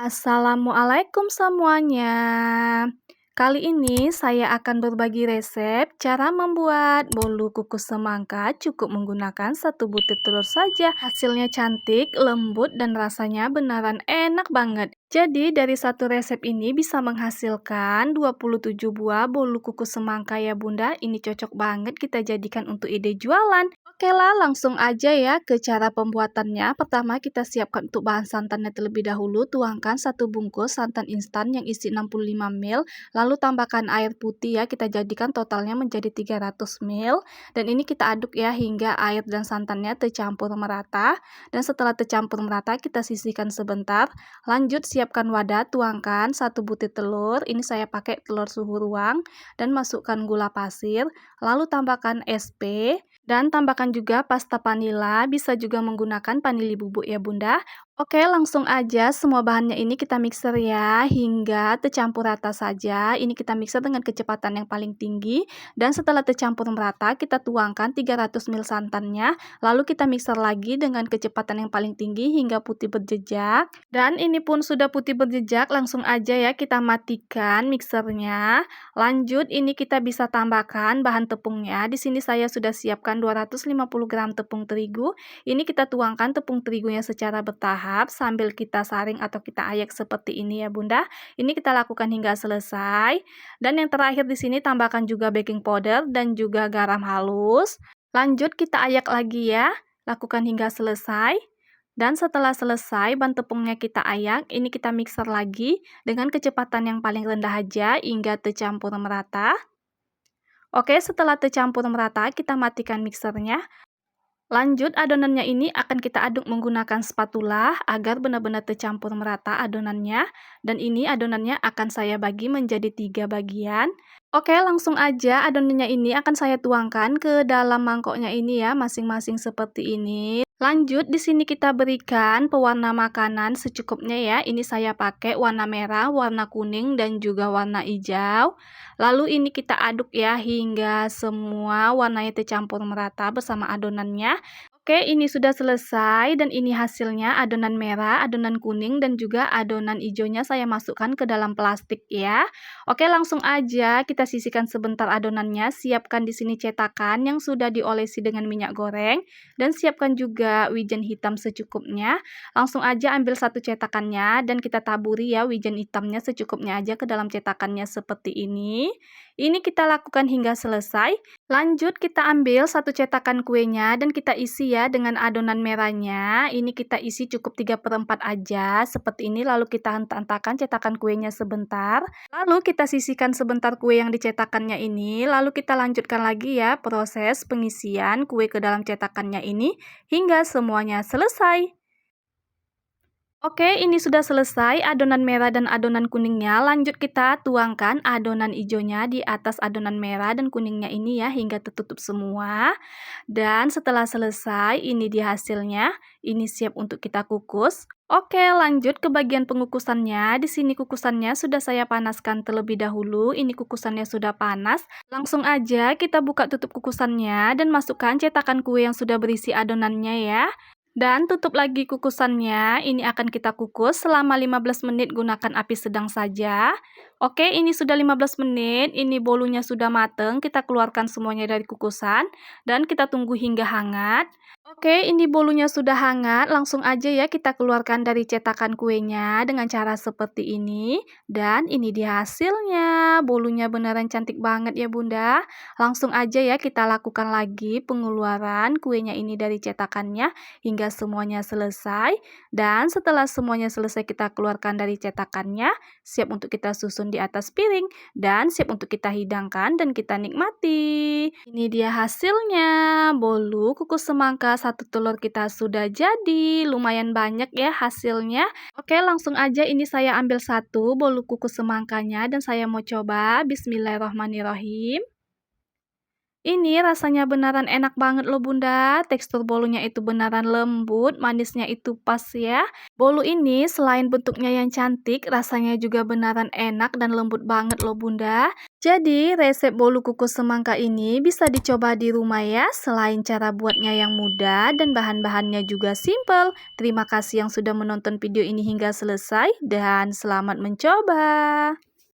Assalamualaikum semuanya. Kali ini saya akan berbagi resep cara membuat bolu kukus semangka cukup menggunakan satu butir telur saja. Hasilnya cantik, lembut, dan rasanya beneran enak banget. Jadi dari satu resep ini bisa menghasilkan 27 buah bolu kukus semangka ya Bunda. Ini cocok banget kita jadikan untuk ide jualan. Oke lah, langsung aja ya ke cara pembuatannya. Pertama kita siapkan untuk bahan santannya terlebih dahulu. Tuangkan satu bungkus santan instan yang isi 65 ml. Lalu tambahkan air putih ya, kita jadikan totalnya menjadi 300 ml. Dan ini kita aduk ya hingga air dan santannya tercampur merata. Dan setelah tercampur merata kita sisihkan sebentar. Lanjut siapkan wadah, tuangkan satu butir telur. Ini saya pakai telur suhu ruang. Dan masukkan gula pasir. Lalu tambahkan SP. Dan tambahkan juga pasta vanila, bisa juga menggunakan vanili bubuk ya Bunda. Oke, langsung aja semua bahannya ini kita mixer ya, hingga tercampur rata saja. Ini kita mixer dengan kecepatan yang paling tinggi. Dan setelah tercampur merata, kita tuangkan 300 ml santannya. Lalu kita mixer lagi dengan kecepatan yang paling tinggi hingga putih berjejak. Dan ini pun sudah putih berjejak, langsung aja ya kita matikan mixernya. Lanjut, ini kita bisa tambahkan bahan tepungnya. Di sini saya sudah siapkan 250 gram tepung terigu. Ini kita tuangkan tepung terigunya secara bertahap sambil kita saring atau kita ayak seperti ini ya Bunda. Ini kita lakukan hingga selesai. Dan yang terakhir di sini tambahkan juga baking powder dan juga garam halus. Lanjut kita ayak lagi ya. Lakukan hingga selesai. Dan setelah selesai bahan tepungnya kita ayak, ini kita mixer lagi dengan kecepatan yang paling rendah aja hingga tercampur merata. Oke, setelah tercampur merata, kita matikan mixernya. Lanjut, adonannya ini akan kita aduk menggunakan spatula agar benar-benar tercampur merata adonannya. Dan ini adonannya akan saya bagi menjadi 3 bagian. Oke, langsung aja adonannya ini akan saya tuangkan ke dalam mangkoknya ini ya, masing-masing seperti ini. Lanjut, di sini kita berikan pewarna makanan secukupnya ya. Ini saya pakai warna merah, warna kuning, dan juga warna hijau. Lalu ini kita aduk ya hingga semua warnanya tercampur merata bersama adonannya. Oke, ini sudah selesai dan ini hasilnya adonan merah, adonan kuning, dan juga adonan hijaunya saya masukkan ke dalam plastik ya. Oke, langsung aja kita sisihkan sebentar adonannya. Siapkan di sini cetakan yang sudah diolesi dengan minyak goreng dan siapkan juga wijen hitam secukupnya. Langsung aja ambil satu cetakannya dan kita taburi ya wijen hitamnya secukupnya aja ke dalam cetakannya seperti ini. Ini kita lakukan hingga selesai. Lanjut kita ambil satu cetakan kuenya dan kita isi ya dengan adonan merahnya. Ini kita isi cukup 3/4 aja seperti ini, lalu kita hentak-hentakan cetakan kuenya sebentar. Lalu kita sisihkan sebentar kue yang dicetakannya ini, lalu kita lanjutkan lagi ya proses pengisian kue ke dalam cetakannya ini hingga semuanya selesai. Oke, ini sudah selesai adonan merah dan adonan kuningnya. Lanjut kita tuangkan adonan hijaunya di atas adonan merah dan kuningnya ini ya hingga tertutup semua. Dan setelah selesai, ini dia hasilnya. Ini siap untuk kita kukus. Oke, lanjut ke bagian pengukusannya. Di sini kukusannya sudah saya panaskan terlebih dahulu. Ini kukusannya sudah panas. Langsung aja kita buka tutup kukusannya dan masukkan cetakan kue yang sudah berisi adonannya ya. Dan tutup lagi kukusannya, ini akan kita kukus selama 15 menit gunakan api sedang saja. Oke, ini sudah 15 menit, ini bolunya sudah mateng, kita keluarkan semuanya dari kukusan dan kita tunggu hingga hangat. Oke, ini bolunya sudah hangat, langsung aja ya kita keluarkan dari cetakan kuenya dengan cara seperti ini. Dan ini dia hasilnya, bolunya beneran cantik banget ya Bunda. Langsung aja ya kita lakukan lagi pengeluaran kuenya ini dari cetakannya hingga semuanya selesai. Dan setelah semuanya selesai kita keluarkan dari cetakannya, siap untuk kita susun di atas piring dan siap untuk kita hidangkan dan kita nikmati. Ini dia hasilnya, bolu kukus semangka satu telur kita sudah jadi. Lumayan banyak ya hasilnya. Oke, langsung aja ini saya ambil satu bolu kukus semangkanya dan saya mau coba. Bismillahirrohmanirrohim. Ini rasanya beneran enak banget loh Bunda, tekstur bolunya itu beneran lembut, manisnya itu pas ya. Bolu ini selain bentuknya yang cantik, rasanya juga beneran enak dan lembut banget loh Bunda. Jadi resep bolu kukus semangka ini bisa dicoba di rumah ya, selain cara buatnya yang mudah dan bahan-bahannya juga simple. Terima kasih yang sudah menonton video ini hingga selesai dan selamat mencoba.